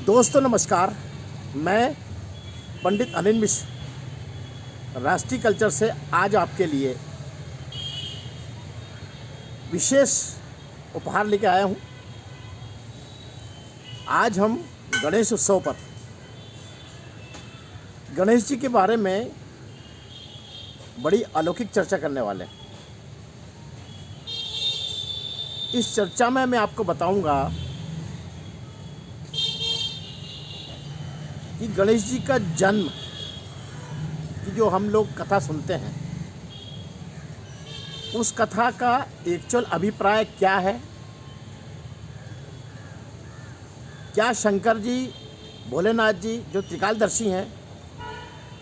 दोस्तों नमस्कार। मैं पंडित अनिल मिश्र राष्ट्रीय कल्चर से आज आपके लिए विशेष उपहार लेके आया हूँ। आज हम गणेश उत्सव पर गणेश जी के बारे में बड़ी अलौकिक चर्चा करने वाले हैं। इस चर्चा में मैं आपको बताऊंगा कि गणेश जी का जन्म की जो हम लोग कथा सुनते हैं, उस कथा का एक्चुअल अभिप्राय क्या है। क्या शंकर जी, भोलेनाथ जी जो त्रिकालदर्शी हैं,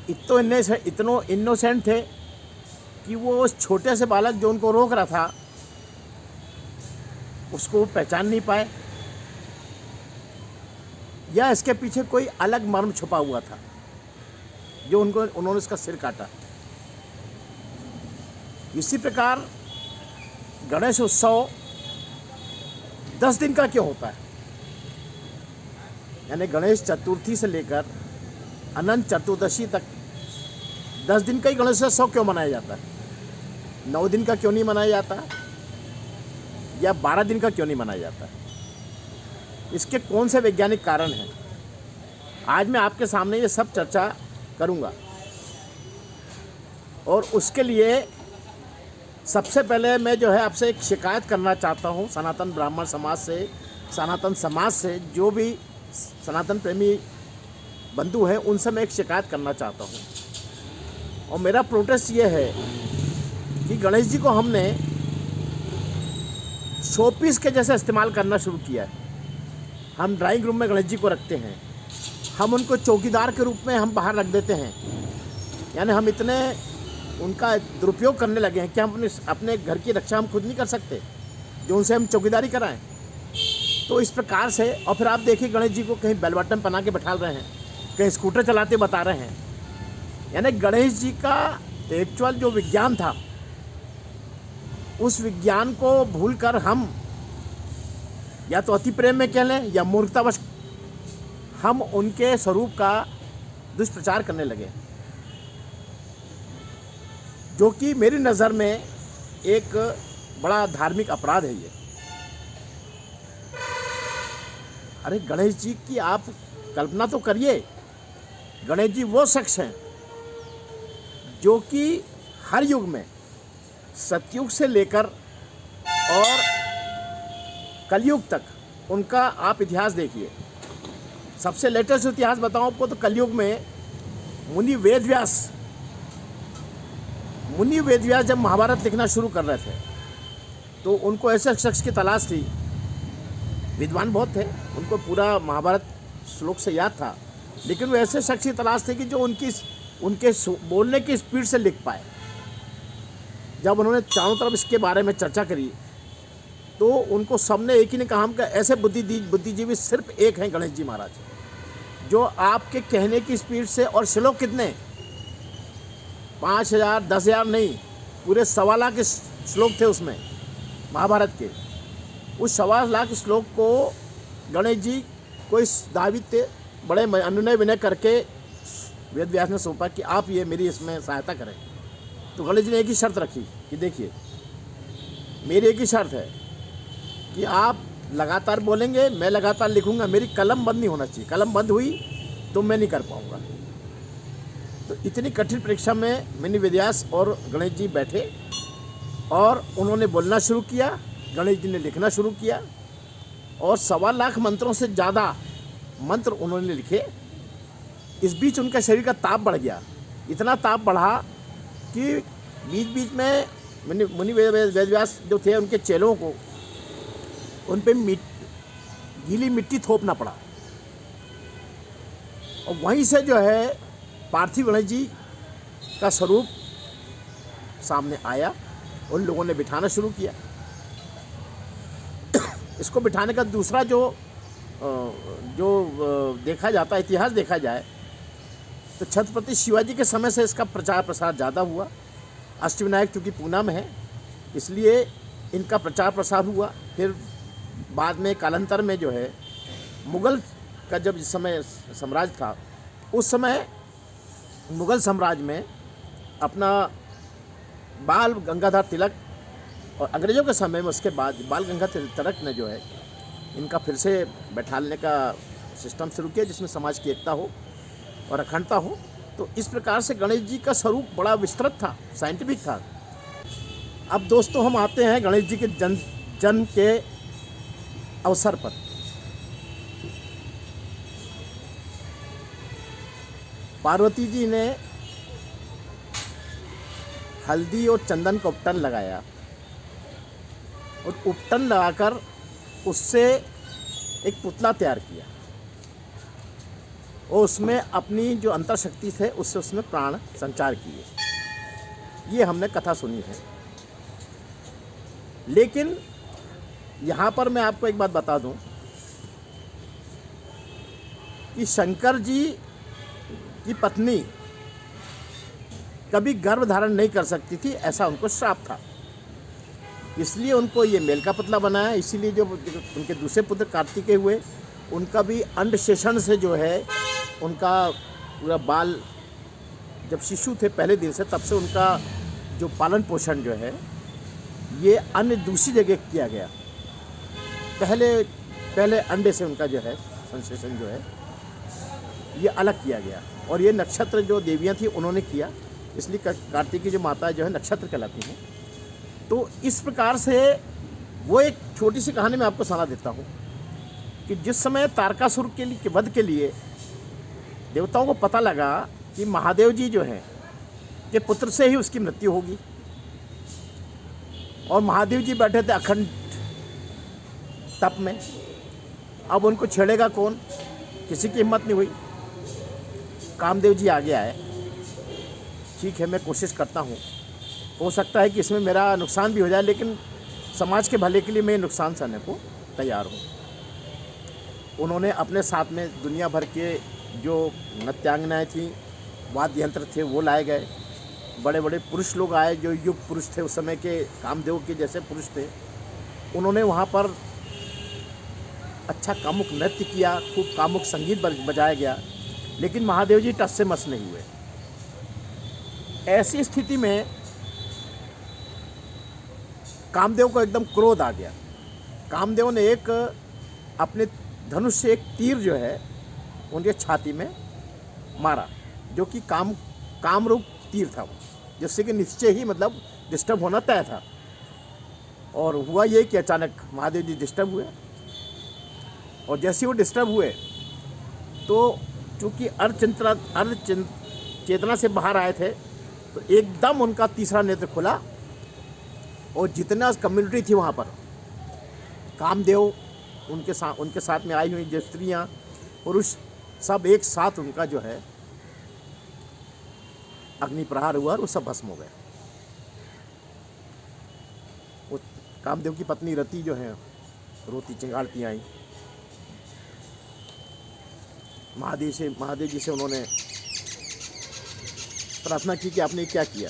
इतनो इनोसेंट थे कि वो उस छोटे से बालक जो उनको रोक रहा था उसको वो पहचान नहीं पाए, या इसके पीछे कोई अलग मर्म छुपा हुआ था जो उन्होंने इसका सिर काटा। इसी प्रकार गणेश उत्सव 10 दिन का क्यों होता है, यानी गणेश चतुर्थी से लेकर अनंत चतुर्दशी तक 10 दिन का ही गणेश उत्सव क्यों मनाया जाता है। 9 दिन का क्यों नहीं मनाया जाता, या 12 दिन का क्यों नहीं मनाया जाता। इसके कौन से वैज्ञानिक कारण हैं, आज मैं आपके सामने ये सब चर्चा करूंगा। और उसके लिए सबसे पहले मैं जो है आपसे एक शिकायत करना चाहता हूं, सनातन ब्राह्मण समाज से, सनातन समाज से, जो भी सनातन प्रेमी बंधु हैं उनसे मैं एक शिकायत करना चाहता हूं। और मेरा प्रोटेस्ट ये है कि गणेश जी को हमने शोपीस के जैसे इस्तेमाल करना शुरू किया है। हम ड्राइंग रूम में गणेश जी को रखते हैं, हम उनको चौकीदार के रूप में हम बाहर रख देते हैं, यानी हम इतने उनका दुरुपयोग करने लगे हैं कि हम अपने घर की रक्षा हम खुद नहीं कर सकते, जो उनसे हम चौकीदारी कराएं। तो इस प्रकार से, और फिर आप देखिए गणेश जी को कहीं बेल बटन बना के बैठा रहे हैं, कहीं स्कूटर चलाते बता रहे हैं। यानी गणेश जी का एक्चुअल जो विज्ञान था, उस विज्ञान को भूलकर हम या तो अति प्रेम में कह लें या मूर्खतावश हम उनके स्वरूप का दुष्प्रचार करने लगे, जो कि मेरी नज़र में एक बड़ा धार्मिक अपराध है ये। अरे गणेश जी की आप कल्पना तो करिए, गणेश जी वो शख्स हैं जो कि हर युग में, सतयुग से लेकर और कलयुग तक, उनका आप इतिहास देखिए। सबसे लेटेस्ट इतिहास बताऊं आपको तो कलयुग में मुनि वेदव्यास जब महाभारत लिखना शुरू कर रहे थे तो उनको ऐसे शख्स की तलाश थी, विद्वान बहुत थे, उनको पूरा महाभारत श्लोक से याद था, लेकिन वो ऐसे शख्स की तलाश थी कि जो उनके बोलने की स्पीड से लिख पाए। जब उन्होंने चारों तरफ इसके बारे में चर्चा करी तो उनको सबने एक ही ने कहा कि ऐसे बुद्धिजीवी सिर्फ एक हैं, गणेश जी महाराज, जो आपके कहने की स्पीड से, और श्लोक कितने, 5000 10,000 नहीं, पूरे 1.25 लाख श्लोक थे उसमें महाभारत के। उस 1.25 लाख श्लोक को गणेश जी को इस दावित्य बड़े अनुनय विनय करके वेद व्यास ने सौंपा कि आप ये मेरी इसमें सहायता करें। तो गणेश जी ने एक ही शर्त रखी कि देखिए, मेरी एक ही शर्त है कि आप लगातार बोलेंगे, मैं लगातार लिखूंगा, मेरी कलम बंद नहीं होना चाहिए। कलम बंद हुई तो मैं नहीं कर पाऊंगा। तो इतनी कठिन परीक्षा में मुनि वेदव्यास और गणेश जी बैठे और उन्होंने बोलना शुरू किया, गणेश जी ने लिखना शुरू किया, और 1.25 लाख मंत्रों से ज़्यादा मंत्र उन्होंने लिखे। इस बीच उनका शरीर का ताप बढ़ गया, इतना ताप बढ़ा कि बीच बीच में मुनि वेदव्यास जो थे, उनके चेलों को उन पे गीली मिट्टी थोपना पड़ा। और वहीं से जो है पार्थिव गणेश जी का स्वरूप सामने आया, उन लोगों ने बिठाना शुरू किया। इसको बिठाने का दूसरा जो देखा जाता है, इतिहास देखा जाए तो छत्रपति शिवाजी के समय से इसका प्रचार प्रसार ज़्यादा हुआ। अष्टविनायक चूँकि पूना में है, इसलिए इनका प्रचार प्रसार हुआ। फिर बाद में कालांतर में जो है मुग़ल का जब इस समय साम्राज्य था, उस समय मुग़ल साम्राज्य में अपना बाल गंगाधर तिलक, और अंग्रेज़ों के समय में उसके बाद बाल गंगाधर तिलक ने जो है इनका फिर से बैठाने का सिस्टम शुरू किया, जिसमें समाज की एकता हो और अखंडता हो। तो इस प्रकार से गणेश जी का स्वरूप बड़ा विस्तृत था, साइंटिफिक था। अब दोस्तों हम आते हैं गणेश जी के जन्म के अवसर पर। पार्वती जी ने हल्दी और चंदन का उपटन लगाया, और उपटन लगाकर उससे एक पुतला तैयार किया, और उसमें अपनी जो अंतर शक्ति थे उससे उसमें प्राण संचार किए। ये हमने कथा सुनी है। लेकिन यहाँ पर मैं आपको एक बात बता दूं कि शंकर जी की पत्नी कभी गर्भ धारण नहीं कर सकती थी, ऐसा उनको श्राप था। इसलिए उनको ये मेल का पुतला बनाया। इसीलिए जो उनके दूसरे पुत्र कार्तिकेय हुए, उनका भी अंड शेषण से जो है उनका पूरा बाल, जब शिशु थे पहले दिन से, तब से उनका जो पालन पोषण जो है ये अन्य दूसरी जगह किया गया। पहले अंडे से उनका जो है संश्लेषण जो है ये अलग किया गया, और ये नक्षत्र जो देवियां थी उन्होंने किया। इसलिए कार्तिक की जो माता जो है नक्षत्र कहलाती हैं। तो इस प्रकार से वो एक छोटी सी कहानी मैं आपको सुना देता हूँ कि जिस समय तारकासुर के वध के लिए देवताओं को पता लगा कि महादेव जी जो हैं के पुत्र से ही उसकी मृत्यु होगी, और महादेव जी बैठे थे अखंड तप में, अब उनको छेड़ेगा कौन, किसी की हिम्मत नहीं हुई। कामदेव जी आगे आए, ठीक है मैं कोशिश करता हूँ, हो सकता है कि इसमें मेरा नुकसान भी हो जाए, लेकिन समाज के भले के लिए मैं नुकसान सहने को तैयार हूँ। उन्होंने अपने साथ में दुनिया भर के जो नृत्यांगनाएँ थीं, वाद्य यंत्र थे, वो लाए गए। बड़े बड़े पुरुष लोग आए जो युग पुरुष थे, उस समय के कामदेव के जैसे पुरुष थे। उन्होंने वहाँ पर अच्छा कामुक नृत्य किया, खूब कामुक संगीत बजाया गया, लेकिन महादेव जी टस से मस नहीं हुए। ऐसी स्थिति में कामदेव को एकदम क्रोध आ गया। कामदेव ने एक अपने धनुष से एक तीर जो है उनके छाती में मारा, जो कि कामरूप तीर था, जिससे कि निश्चय ही मतलब डिस्टर्ब होना तय था। और हुआ ये कि अचानक महादेव जी डिस्टर्ब हुए, और जैसे वो डिस्टर्ब हुए तो चूँकि चेतना से बाहर आए थे, तो एकदम उनका तीसरा नेत्र खुला, और जितना कम्युनिटी थी वहाँ पर, कामदेव, उनके साथ में आई हुई जो स्त्रियाँ पुरुष, सब एक साथ उनका जो है अग्नि प्रहार हुआ, और वो सब भस्म हो गए। वो कामदेव की पत्नी रति जो है रोती चिंगाड़ती आई महादेव जी से उन्होंने प्रार्थना की कि आपने क्या किया,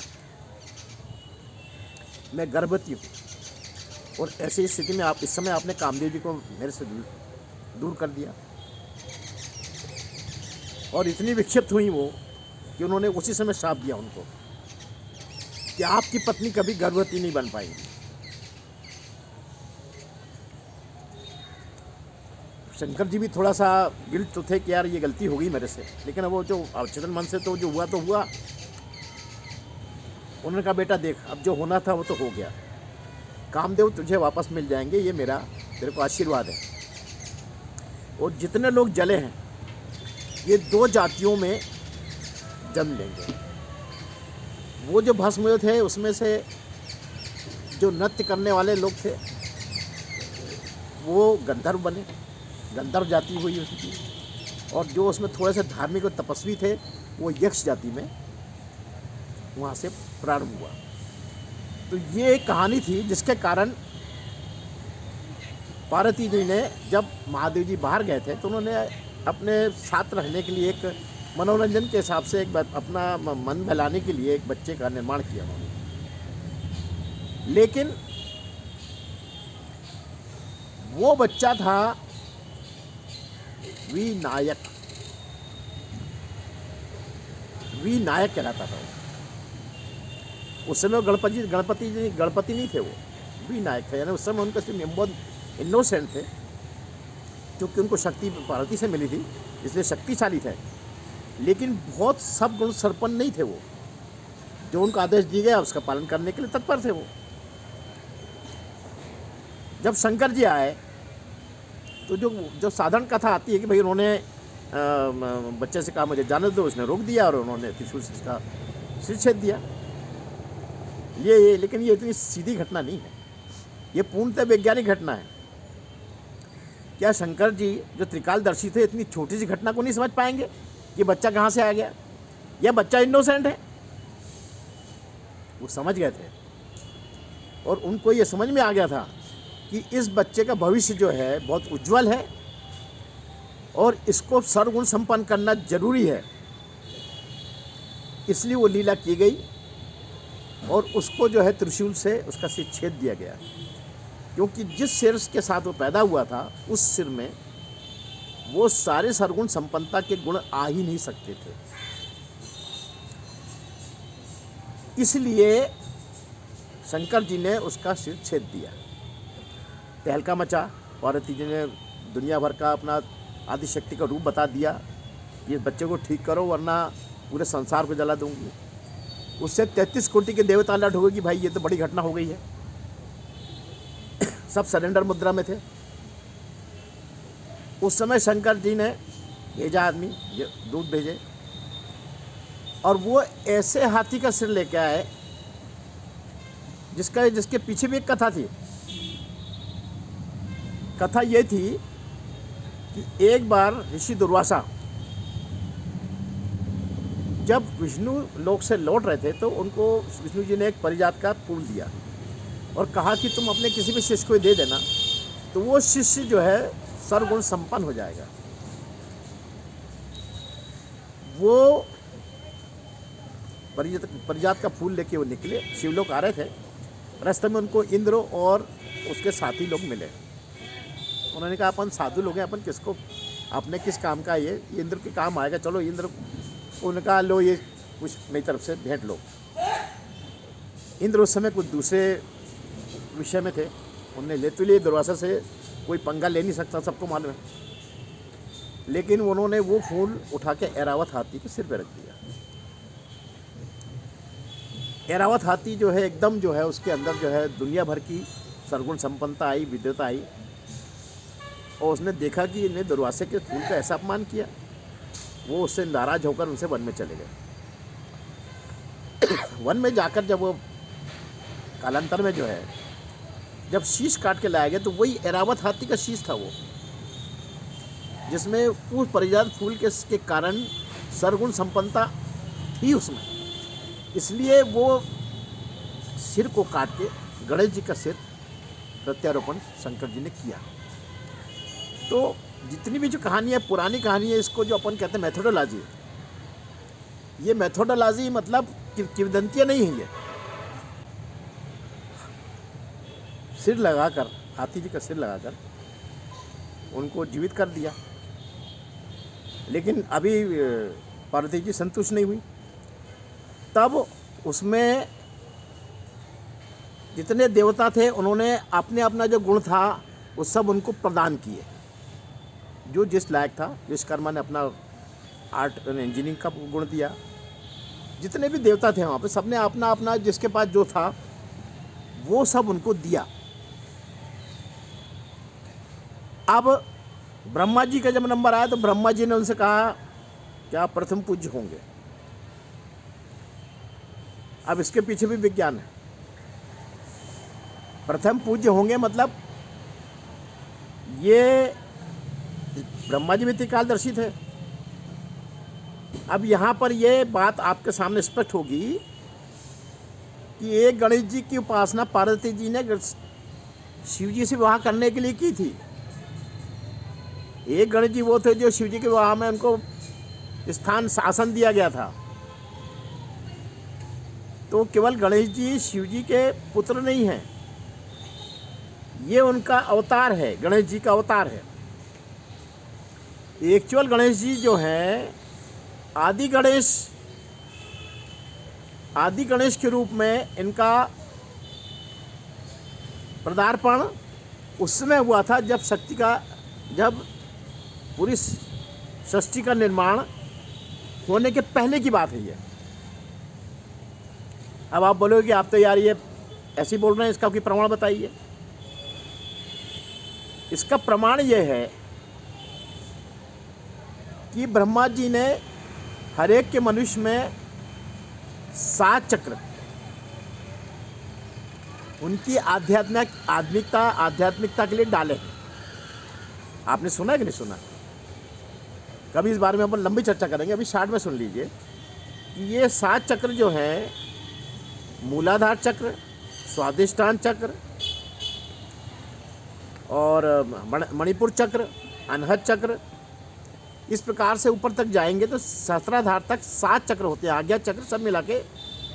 मैं गर्भवती हूँ, और ऐसी स्थिति में इस समय आपने कामदेव जी को मेरे से दूर कर दिया। और इतनी विक्षिप्त हुई वो कि उन्होंने उसी समय श्राप दिया उनको कि आपकी पत्नी कभी गर्भवती नहीं बन पाएगी। शंकर जी भी थोड़ा सा गिल्ट तो थे कि यार ये गलती हो गई मेरे से, लेकिन अब वो जो अवचेतन मन से तो जो हुआ तो हुआ। उन्होंने कहा बेटा देख, अब जो होना था वो तो हो गया, कामदेव तुझे वापस मिल जाएंगे, ये तेरे को आशीर्वाद है। और जितने लोग जले हैं ये 2 जातियों में जन्म लेंगे। वो जो भस्म हुए थे उसमें से जो नृत्य करने वाले लोग थे वो गंधर्व बने, गंधर्व जाति हुई उसकी, और जो उसमें थोड़े से धार्मिक और तपस्वी थे वो यक्ष जाति में वहाँ से प्रारंभ हुआ। तो ये एक कहानी थी जिसके कारण पार्वती जी ने, जब महादेव जी बाहर गए थे, तो उन्होंने अपने साथ रहने के लिए एक मनोरंजन के हिसाब से अपना मन बहलाने के लिए एक बच्चे का निर्माण किया उन्होंने। लेकिन वो बच्चा था विनायक, विनायक कहलाता था वो। उस समय गणपति नहीं थे, वो विनायक थे। यानी उस समय उनका सिर्फ बहुत इनोसेंट थे, क्योंकि उनको शक्ति पार्वती से मिली थी इसलिए शक्तिशाली थे, लेकिन बहुत सब गुण संपन्न नहीं थे वो। जो उनको आदेश दिए गया उसका पालन करने के लिए तत्पर थे वो। जब शंकर जी आए तो जो साधारण कथा आती है कि भाई उन्होंने बच्चे से कहा मुझे जाने दो, उसने रोक दिया और उन्होंने त्रिशूल से इसका सिर छेद दिया। लेकिन ये इतनी सीधी घटना नहीं है, ये पूर्णतः वैज्ञानिक घटना है। क्या शंकर जी जो त्रिकालदर्शी थे इतनी छोटी सी घटना को नहीं समझ पाएंगे कि बच्चा कहाँ से आ गया, या बच्चा इनोसेंट है? वो समझ गए थे, और उनको ये समझ में आ गया था कि इस बच्चे का भविष्य जो है बहुत उज्जवल है और इसको सर्वगुण संपन्न करना जरूरी है। इसलिए वो लीला की गई और उसको जो है त्रिशूल से उसका सिर छेद दिया गया, क्योंकि जिस सिर के साथ वो पैदा हुआ था उस सिर में वो सारे सर्वगुण संपन्नता के गुण आ ही नहीं सकते थे। इसलिए शंकर जी ने उसका सिर छेद दिया। तहलका मचा, पार्वती जी ने दुनिया भर का अपना आदिशक्ति का रूप बता दिया, ये बच्चे को ठीक करो वरना पूरे संसार को जला दूंगी। उससे 33 कोटि के देवता अलर्ट हो गए कि भाई ये तो बड़ी घटना हो गई है। सब सरेंडर मुद्रा में थे। उस समय शंकर जी ने भेजा आदमी, दूध भेजे, और वो ऐसे हाथी का सिर लेके आए जिसके पीछे भी एक कथा थी। कथा ये थी कि एक बार ऋषि दुर्वासा जब विष्णु लोक से लौट रहे थे तो उनको विष्णु जी ने एक परिजात का फूल दिया और कहा कि तुम अपने किसी भी शिष्य को दे देना, तो वो शिष्य जो है सर्वगुण संपन्न हो जाएगा। वो परिजात का फूल लेके वो निकले, शिवलोक आ रहे थे। रास्ते में उनको इंद्र और उसके साथी लोग मिले। उन्होंने कहा अपन साधु लोग हैं, अपन किसको, आपने किस काम का, ये इंद्र के काम आएगा, चलो इंद्र। उन्होंने कहा लो ये कुछ मेरी तरफ से भेंट लो। इंद्र उस समय कुछ दूसरे विषय में थे, उन्होंने ले तो लिए, दुर्वासा से कोई पंगा ले नहीं सकता, सबको मालूम है। लेकिन उन्होंने वो फूल उठा के ऐरावत हाथी के सिर पे रख दिया। ऐरावत हाथी जो है एकदम जो है उसके अंदर जो है दुनिया भर की सर्वगुण संपन्नता आई, विद्वता आई, और उसने देखा कि इन्हें दुर्वासे के फूल का ऐसा अपमान किया। वो उससे नाराज होकर उनसे वन में चले गए। वन में जाकर जब वो कालांतर में जो है जब शीश काट के लाया गया तो वही ऐरावत हाथी का शीश था वो, जिसमें उस परिजात फूल के कारण सर्वगुण संपन्नता थी उसमें। इसलिए वो सिर को काट के गणेश जी का सिर प्रत्यारोपण शंकर जी ने किया। तो जितनी भी जो कहानी है, पुरानी कहानी है, इसको जो अपन कहते हैं मेथोडोलॉजी, ये मेथोडोलॉजी मतलब किंवदंतियाँ नहीं है। ये सिर लगाकर, हाथी जी का सिर लगाकर उनको जीवित कर दिया। लेकिन अभी पार्वती जी संतुष्ट नहीं हुई। तब उसमें जितने देवता थे उन्होंने अपने अपना जो गुण था वो सब उनको प्रदान किए। जो जिस लायक था, विश्वकर्मा ने अपना आर्ट एंड इंजीनियरिंग का गुण दिया। जितने भी देवता थे वहाँ पे सबने अपना अपना जिसके पास जो था वो सब उनको दिया। अब ब्रह्मा जी का जब नंबर आया तो ब्रह्मा जी ने उनसे कहा कि आप प्रथम पूज्य होंगे। अब इसके पीछे भी विज्ञान है। प्रथम पूज्य होंगे मतलब ये ब्रह्मा जी भी त्रिकालदर्शी थे। अब यहाँ पर ये बात आपके सामने स्पष्ट होगी कि एक गणेश जी की उपासना पार्वती जी ने शिव जी से विवाह करने के लिए की थी। एक गणेश जी वो थे जो शिव जी के विवाह में उनको स्थान शासन दिया गया था। तो केवल गणेश जी शिव जी के पुत्र नहीं हैं, ये उनका अवतार है, गणेश जी का अवतार है। एक्चुअल गणेश जी जो हैं आदि गणेश के रूप में इनका पदार्पण उस समय हुआ था जब पूरी सृष्टि का निर्माण होने के पहले की बात है ये। अब आप बोलोगे कि आप तो यार ये ऐसे ही बोल रहे हैं, इसका कोई प्रमाण बताइए। इसका प्रमाण ये है कि ब्रह्मा जी ने हर एक के मनुष्य में 7 चक्र उनकी आध्यात्मिकता के लिए डाले हैं। आपने सुना है कि नहीं सुना? कभी इस बारे में अपन लंबी चर्चा करेंगे, अभी शॉर्ट में सुन लीजिए कि ये 7 चक्र जो है, मूलाधार चक्र, स्वाधिष्ठान चक्र और मणिपुर चक्र, अनहद चक्र, इस प्रकार से ऊपर तक जाएंगे तो सहस्त्राधार तक 7 चक्र होते हैं। आज्ञा चक्र सब मिला के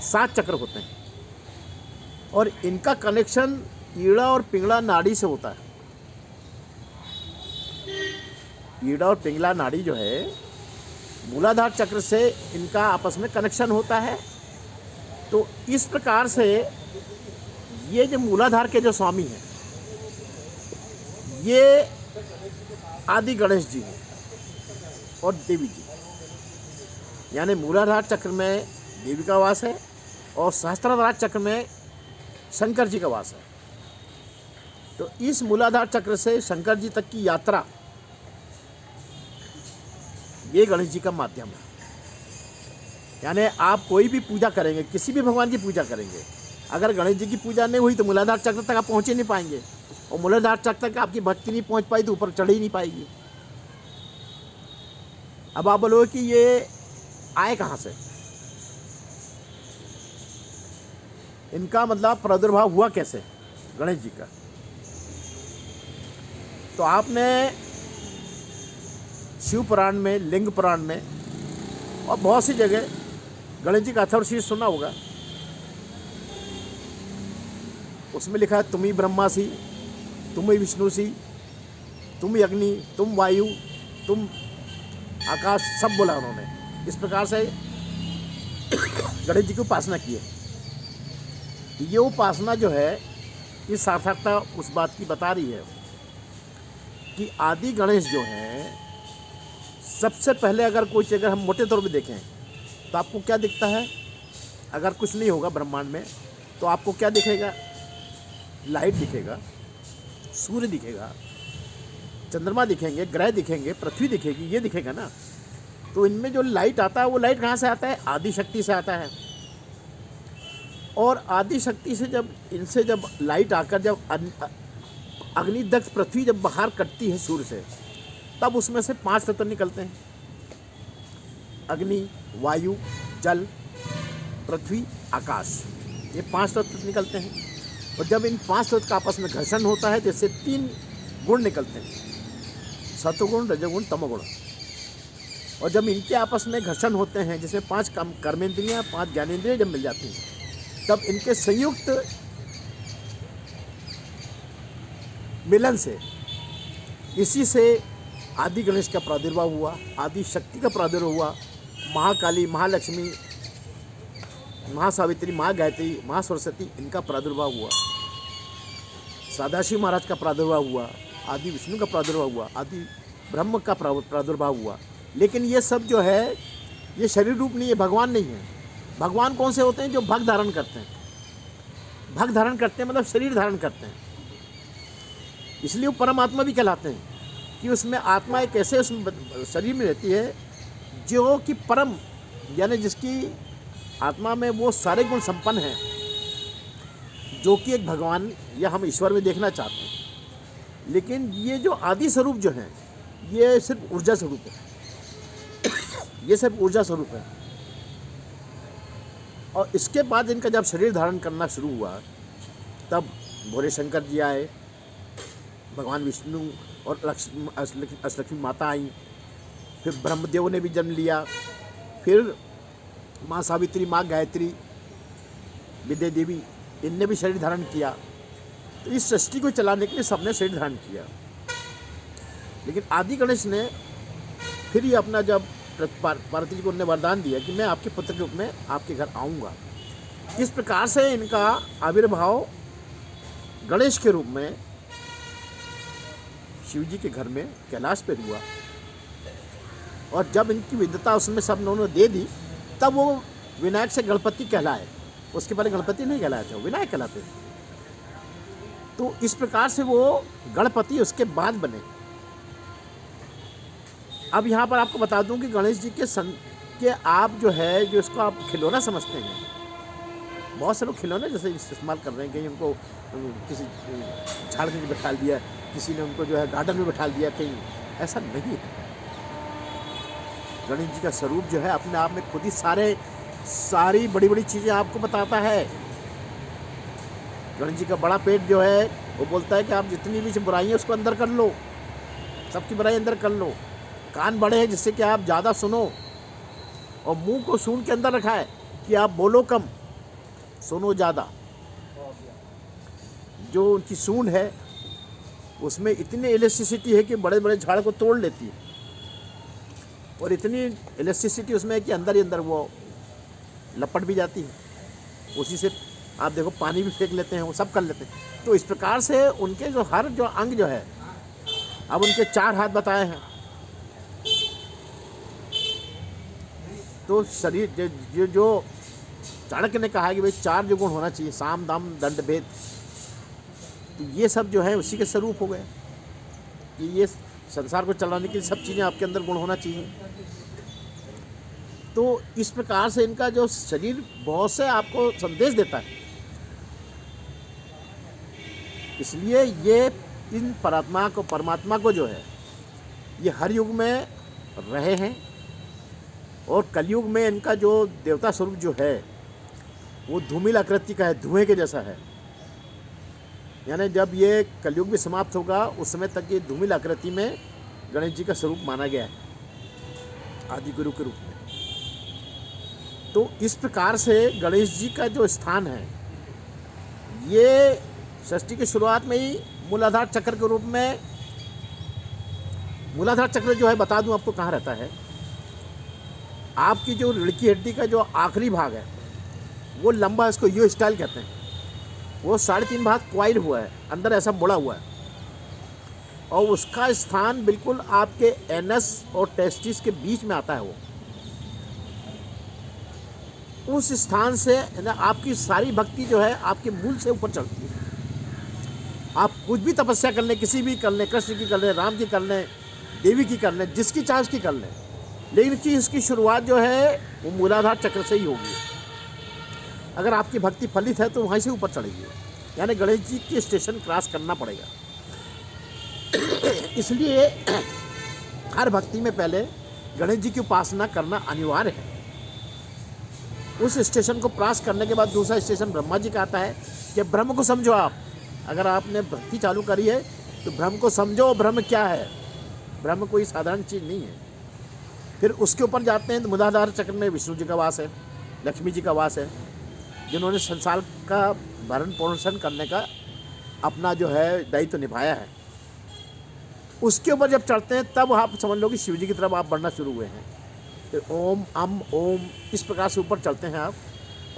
7 चक्र होते हैं और इनका कनेक्शन ईड़ा और पिंगला नाड़ी से होता है। ईड़ा और पिंगला नाड़ी जो है मूलाधार चक्र से इनका आपस में कनेक्शन होता है। तो इस प्रकार से ये जो मूलाधार के जो स्वामी हैं ये आदि गणेश जी हैं और देवी जी, यानी मूलाधार चक्र में देवी का वास है और सहस्त्राधार चक्र में शंकर जी का वास है। तो इस मूलाधार चक्र से शंकर जी तक की यात्रा ये गणेश जी का माध्यम है। यानी आप कोई भी पूजा करेंगे, किसी भी भगवान की पूजा करेंगे, अगर गणेश जी की पूजा नहीं हुई तो मूलाधार चक्र तक आप पहुँच ही नहीं पाएंगे और मूलाधार चक्र तक आपकी भक्ति नहीं पहुँच पाई तो ऊपर चढ़ ही नहीं पाएगी। अब आप बोलोगे कि ये आए कहाँ से, इनका मतलब प्रादुर्भाव हुआ कैसे गणेश जी का? तो आपने शिव पुराण में, लिंग पुराण में और बहुत सी जगह गणेश जी का अथर्वशीर्ष सुना होगा। उसमें लिखा है तुम ही ब्रह्मा सी, तुम ही विष्णु सी, तुम ही अग्नि, तुम वायु, तुम आकाश, सब बोला उन्होंने। इस प्रकार से गणेश जी की उपासना की है। ये उपासना जो है ये सार्थकता उस बात की बता रही है कि आदि गणेश जो हैं सबसे पहले अगर हम मोटे तौर पे देखें तो आपको क्या दिखता है? अगर कुछ नहीं होगा ब्रह्मांड में तो आपको क्या दिखेगा? लाइट दिखेगा, सूर्य दिखेगा, चंद्रमा दिखेंगे, ग्रह दिखेंगे, पृथ्वी दिखेगी, ये दिखेगा ना। तो इनमें जो लाइट आता है वो लाइट कहाँ से आता है? आदि शक्ति से आता है। और आदि शक्ति से जब लाइट आकर जब अग्निदग्ध पृथ्वी जब बाहर कटती है सूर्य से, तब उसमें से 5 तत्व निकलते हैं। अग्नि, वायु, जल, पृथ्वी, आकाश, ये 5 तत्व निकलते हैं। और जब इन 5 तत्व का आपस में घर्षण होता है तो इससे 3 गुण निकलते हैं, सत्वगुण, रजोगुण, तमोगुण। और जब इनके आपस में घर्षण होते हैं, जिसमें 5 कर्मेंद्रियाँ, 5 ज्ञानेंद्रियाँ जब मिल जाती हैं, तब इनके संयुक्त मिलन से, इसी से आदि गणेश का प्रादुर्भाव हुआ, आदि शक्ति का प्रादुर्भाव हुआ। महाकाली, महालक्ष्मी, महासावित्री, महागायत्री, महासरस्वती, इनका प्रादुर्भाव हुआ। सदाशिव महाराज का प्रादुर्भाव हुआ, आदि विष्णु का प्रादुर्भाव हुआ, आदि ब्रह्म का प्रादुर्भाव हुआ। लेकिन ये सब जो है ये शरीर रूप नहीं है, भगवान नहीं है। भगवान कौन से होते हैं? जो भग धारण करते हैं। भग धारण करते हैं मतलब शरीर धारण करते हैं, इसलिए वो परमात्मा भी कहलाते हैं कि उसमें आत्मा एक ऐसे उस शरीर में रहती है जो कि परम, यानी जिसकी आत्मा में वो सारे गुण संपन्न हैं, जो कि एक भगवान या हम ईश्वर में देखना चाहते हैं। लेकिन ये जो आदि स्वरूप जो हैं ये सिर्फ ऊर्जा स्वरूप है। ये सिर्फ ऊर्जा स्वरूप है। और इसके बाद इनका जब शरीर धारण करना शुरू हुआ तब भोले शंकर जी आए, भगवान विष्णु और अष्टलक्ष्मी माता आई, फिर ब्रह्मदेव ने भी जन्म लिया, फिर माँ सावित्री, माँ गायत्री, विद्या देवी, इनने भी शरीर धारण किया। तो इस सृष्टि को चलाने के लिए सबने शरीर धारण किया। लेकिन आदि गणेश ने फिर ये अपना जब पार्वती जी को उन्होंने वरदान दिया कि मैं आपके पुत्र के रूप में आपके घर आऊँगा। इस प्रकार से इनका आविर्भाव गणेश के रूप में शिव जी के घर में कैलाश पे हुआ। और जब इनकी विद्वता उसमें सब उन्होंने दे दी, तब वो विनायक से गणपति कहलाए। उसके पहले गणपति नहीं कहलाए थे, वो विनायक कहलाते थे। तो इस प्रकार से वो गणपति उसके बाद बने। अब यहाँ पर आपको बता दूं कि गणेश जी के आप जो है, जो इसको आप खिलौना समझते हैं, बहुत से लोग खिलौने जैसे इस्तेमाल कर रहे हैं। कहीं उनको किसी झाड़ के बैठा दिया, किसी ने उनको जो है गार्डन में बैठा दिया, कहीं ऐसा नहीं है। गणेश जी का स्वरूप जो है अपने आप में खुद ही सारी बड़ी बड़ी चीज़ें आपको बताता है। गणेश जी का बड़ा पेट जो है वो बोलता है कि आप जितनी भी बुराई है उसको अंदर कर लो, सबकी बुराई अंदर कर लो। कान बड़े हैं जिससे कि आप ज़्यादा सुनो, और मुंह को सूंड के अंदर रखा है कि आप बोलो कम सुनो ज़्यादा। जो उनकी सूंड है उसमें इतनी इलेक्ट्रिसिटी है कि बड़े बड़े झाड़ को तोड़ लेती है, और इतनी इलेक्ट्रिसिटी उसमें है कि अंदर ही अंदर वो लपट भी जाती है। उसी से आप देखो पानी भी फेंक लेते हैं, वो सब कर लेते हैं। तो इस प्रकार से उनके जो हर जो अंग जो है, अब उनके 4 हाथ बताए हैं। तो शरीर जो चाणक्य ने कहा कि भाई 4 जो गुण होना चाहिए, साम दाम दंड भेद, तो ये सब जो है उसी के स्वरूप हो गए कि ये संसार को चलाने के लिए सब चीज़ें आपके अंदर गुण होना चाहिए। तो इस प्रकार से इनका जो शरीर बहुत से आपको संदेश देता है। इसलिए ये इन परमात्मा को जो है ये हर युग में रहे हैं, और कलयुग में इनका जो देवता स्वरूप जो है वो धूमिल आकृति का है, धुएं के जैसा है। यानी जब ये कलयुग भी समाप्त होगा उस समय तक ये धूमिल आकृति में गणेश जी का स्वरूप माना गया है, आदि गुरु के रूप में। तो इस प्रकार से गणेश जी का जो स्थान है, ये सृष्टि की शुरुआत में ही मूलाधार चक्र के रूप में, मूलाधार चक्र जो है बता दूं आपको कहाँ रहता है। आपकी जो रीढ़ की हड्डी का जो आखिरी भाग है वो लंबा, इसको यू स्टाइल कहते हैं, वो 3.5 भाग क्वाइल हुआ है, अंदर ऐसा मुड़ा हुआ है, और उसका स्थान बिल्कुल आपके एनस और टेस्टिस के बीच में आता है। वो उस स्थान से आपकी सारी भक्ति जो है आपके मूल से ऊपर चढ़ती है। आप कुछ भी तपस्या कर लें, किसी भी कर लें, कृष्ण की कर लें, राम की कर लें, देवी की कर लें, जिसकी चाहे उसकी कर लें, लेकिन कि इसकी शुरुआत जो है वो मूलाधार चक्र से ही होगी। अगर आपकी भक्ति फलित है तो वहीं से ऊपर चढ़ेगी, यानी गणेश जी के स्टेशन क्रॉस करना पड़ेगा। इसलिए हर भक्ति में पहले गणेश जी की उपासना करना अनिवार्य है। उस स्टेशन को क्रॉस करने के बाद दूसरा स्टेशन ब्रह्मा जी का आता है कि ब्रह्म को समझो। आप अगर आपने भक्ति चालू करी है तो ब्रह्म को समझो। ब्रह्म क्या है? ब्रह्म कोई साधारण चीज़ नहीं है। फिर उसके ऊपर जाते हैं तो मूलाधार चक्र में विष्णु जी का वास है, लक्ष्मी जी का वास है, जिन्होंने संसार का भरण पोषण करने का अपना जो है दायित्व निभाया है। उसके ऊपर जब चढ़ते हैं तब आप समझ लो कि शिव जी की तरफ आप बढ़ना शुरू हुए हैं। फिर ओम अम ओम इस प्रकार से ऊपर चलते हैं आप,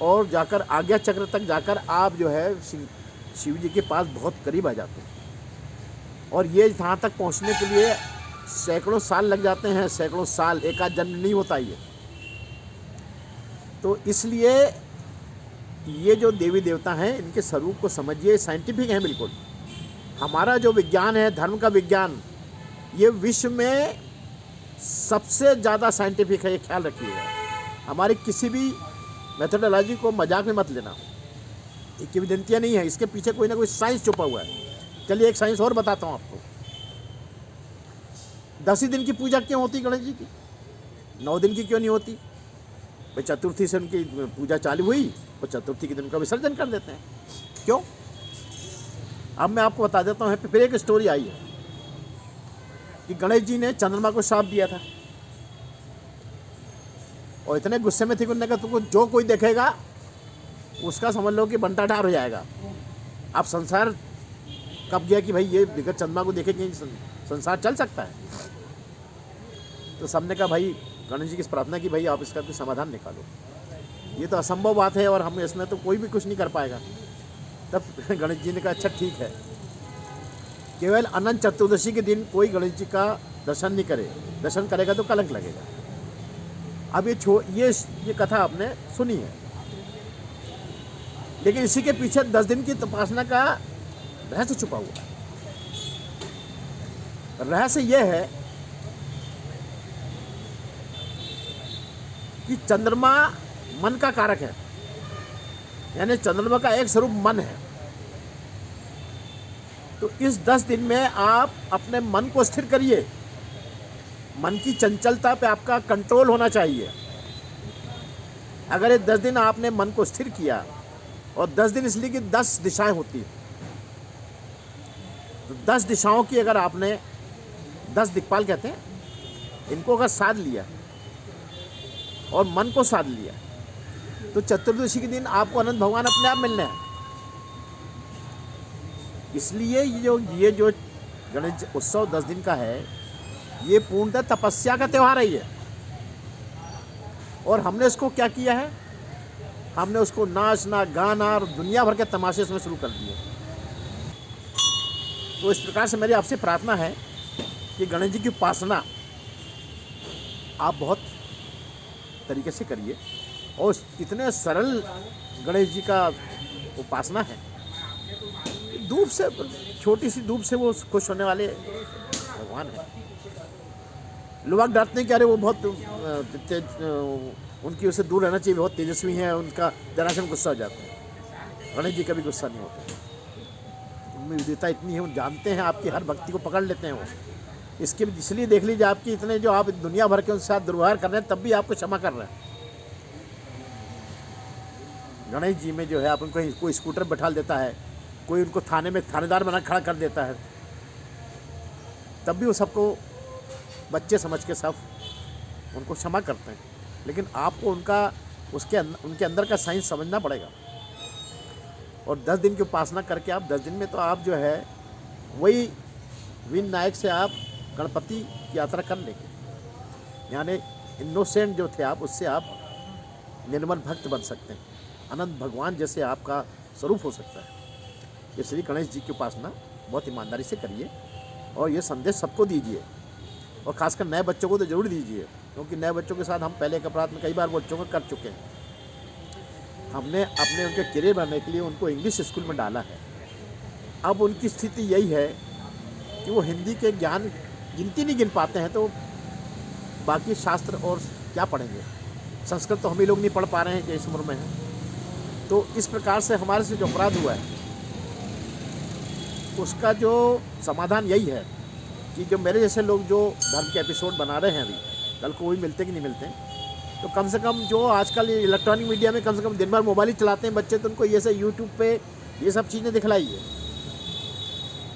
और जाकर आज्ञा चक्र तक जाकर आप जो है शिव जी के पास बहुत करीब आ जाते हैं। और ये यहाँ तक पहुँचने के लिए सैकड़ों साल लग जाते हैं, सैकड़ों साल, एक आध जन्म नहीं होता ये। तो इसलिए ये जो देवी देवता हैं इनके स्वरूप को समझिए, साइंटिफिक हैं बिल्कुल। हमारा जो विज्ञान है, धर्म का विज्ञान, ये विश्व में सबसे ज़्यादा साइंटिफिक है, ये ख्याल रखिएगा। हमारी किसी भी मेथोडोलॉजी को मजाक में मत लेना, ये किंवदंतियाँ नहीं है, इसके पीछे कोई ना कोई साइंस छुपा हुआ है। चलिए एक साइंस और बताता हूँ आपको। 10 ही दिन की पूजा क्यों होती गणेश जी की? 9 दिन की क्यों नहीं होती? भाई चतुर्थी से उनकी पूजा चालू हुई और चतुर्थी के दिन उनका विसर्जन कर देते हैं, क्यों? अब मैं आपको बता देता हूँ। फिर एक स्टोरी आई है कि गणेश जी ने चंद्रमा को श्राप दिया था, और इतने गुस्से में थे कि उन्होंने कहा तुमको जो कोई देखेगा उसका समझ लो कि बंटा ढार हो जाएगा। अब संसार कब गया कि भाई ये बिगड़ चंद्रमा को देखेंगे संसार चल सकता है? तो सबने कहा भाई गणेश जी की प्रार्थना की भाई आप इसका कोई समाधान निकालो, ये तो असंभव बात है और हम इसमें तो कोई भी कुछ नहीं कर पाएगा। तब गणेश जी ने कहा अच्छा ठीक है, केवल अनंत चतुर्दशी के दिन कोई गणेश जी का दर्शन नहीं करे, दर्शन करेगा तो कलंक लगेगा। अब ये कथा आपने सुनी है, लेकिन इसी के पीछे 10 दिन की तपस्या का रहस्य छुपा हुआ है। रहस्य यह है कि चंद्रमा मन का कारक है, यानी चंद्रमा का एक स्वरूप मन है। तो इस 10 दिन में आप अपने मन को स्थिर करिए, मन की चंचलता पे आपका कंट्रोल होना चाहिए। अगर ये 10 दिन आपने मन को स्थिर किया, और 10 दिन इसलिए कि 10 दिशाएं होती हैं, तो 10 दिशाओं की अगर आपने 10 दिक्पाल कहते हैं, इनको अगर साध लिया और मन को साध लिया, तो चतुर्दशी के दिन आपको अनंत भगवान अपने आप मिलने हैं। इसलिए ये जो गणेश उत्सव 10 दिन का है, ये पूर्णतः तपस्या का त्यौहार है ये। और हमने इसको क्या किया है, हमने उसको नाचना गाना और दुनिया भर के तमाशे इसमें शुरू कर दिए। तो इस प्रकार से मेरी आपसे प्रार्थना है कि गणेश जी की उपासना आप बहुत तरीके से करिए, और इतने सरल गणेश जी का उपासना है, धूप से, छोटी सी धूप से वो खुश होने वाले भगवान हैं। लोग डरते हैं कि अरे वो बहुत उनकी उससे दूर रहना चाहिए, बहुत तेजस्वी हैं, उनका जरा से गुस्सा हो जाता है। गणेश जी कभी गुस्सा नहीं होता, उनमें विद्वता इतनी है, वो जानते हैं आपकी हर भक्ति को पकड़ लेते हैं वो। इसके इसलिए देख लीजिए, आपकी इतने जो आप दुनिया भर के उनके साथ दुर्व्यवहार कर रहे हैं, तब भी आपको क्षमा कर रहे हैं। गणेश जी में जो है, आप उनको कोई स्कूटर बैठा देता है, कोई उनको थाने में थानेदार बना खड़ा कर देता है, तब भी वो सबको बच्चे समझ के सब उनको क्षमा करते हैं। लेकिन आपको उनके अंदर का साइंस समझना पड़ेगा। और 10 दिन की उपासना करके आप 10 दिन में तो आप जो है वही विन नायक से आप गणपति की यात्रा कर लेंगे, यानी इनोसेंट जो थे आप, उससे आप निर्मल भक्त बन सकते हैं, अनंत भगवान जैसे आपका स्वरूप हो सकता है। इसलिए गणेश जी की उपासना बहुत ईमानदारी से करिए, और ये संदेश सबको दीजिए, और ख़ासकर नए बच्चों को तो ज़रूर दीजिए, क्योंकि नए बच्चों के साथ हम पहले एक अपराध में कई बार बच्चों को कर चुके हैं। हमने अपने उनके करियर बनाने के लिए उनको इंग्लिश स्कूल में डाला है। अब उनकी स्थिति यही है कि वो हिंदी के ज्ञान गिनती नहीं गिन पाते हैं, तो बाकी शास्त्र और क्या पढ़ेंगे। संस्कृत तो हम ही लोग नहीं पढ़ पा रहे हैं कि इस उम्र में है। तो इस प्रकार से हमारे से जो अपराध हुआ है, उसका जो समाधान यही है कि जो मेरे जैसे लोग जो धर्म के एपिसोड बना रहे हैं, अभी कल को वही मिलते कि नहीं मिलते, तो कम से कम जो आजकल इलेक्ट्रॉनिक मीडिया में कम से कम दिन भर मोबाइल ही चलाते हैं बच्चे, तो उनको ये सब यूट्यूब पे ये सब चीज़ें दिखलाइए।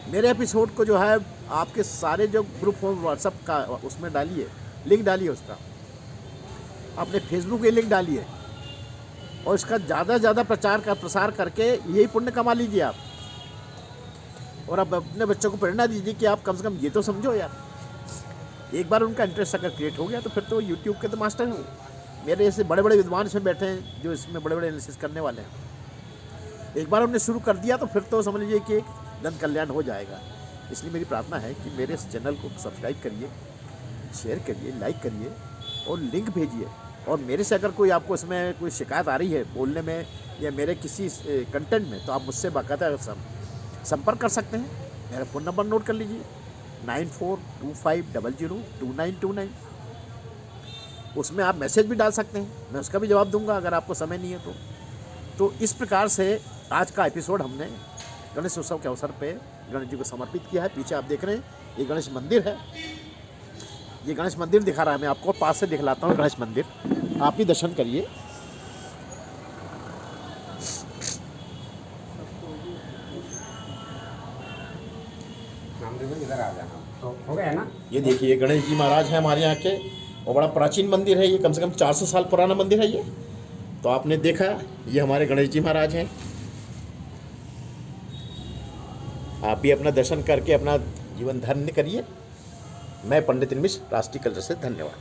मेरे एपिसोड को जो है आपके सारे जो ग्रुप हो व्हाट्सअप का, उसमें डालिए, लिंक डालिए उसका, अपने फेसबुक पे लिंक डालिए, और इसका ज़्यादा से ज़्यादा प्रसार करके यही पुण्य कमा लीजिए आप। और अब अपने बच्चों को प्रेरणा दीजिए कि आप कम से कम ये तो समझो यार। एक बार उनका इंटरेस्ट अगर क्रिएट हो गया, तो फिर तो यूट्यूब के तो मास्टर हैं। मेरे ऐसे बड़े बड़े विद्वान इसमें बैठे हैं जो इसमें बड़े बड़े एनालिसिस करने वाले हैं। एक बार उन्होंने शुरू कर दिया तो फिर तो समझ लीजिए कि एक जन कल्याण हो जाएगा। इसलिए मेरी प्रार्थना है कि मेरे इस चैनल को सब्सक्राइब करिए, शेयर करिए, लाइक करिए और लिंक भेजिए। और मेरे से अगर कोई आपको इसमें कोई शिकायत आ रही है बोलने में या मेरे किसी कंटेंट में, तो आप मुझसे बाकायदा संपर्क कर सकते हैं। मेरा फ़ोन नंबर नोट कर लीजिए 9425002929। उसमें आप मैसेज भी डाल सकते हैं, मैं उसका भी जवाब दूंगा अगर आपको समय नहीं है तो इस प्रकार से आज का एपिसोड हमने गणेश उत्सव के अवसर पे गणेश जी को समर्पित किया है। पीछे आप देख रहे हैं ये गणेश मंदिर है, ये गणेश मंदिर दिखा रहा है, मैं आपको पास से दिखलाता हूँ गणेश मंदिर, आप भी दर्शन करिए। इधर आ जाना तो हो गया ना। ये देखिए गणेश जी महाराज हैं हमारे यहाँ के, और बड़ा प्राचीन मंदिर है ये, कम से कम 400 साल पुराना मंदिर है ये। तो आपने देखा, ये हमारे गणेश जी महाराज हैं। आप भी अपना दर्शन करके अपना जीवन धन्य करिए। मैं पंडित मिश्र, राष्ट्रीय कल्चर से, धन्यवाद।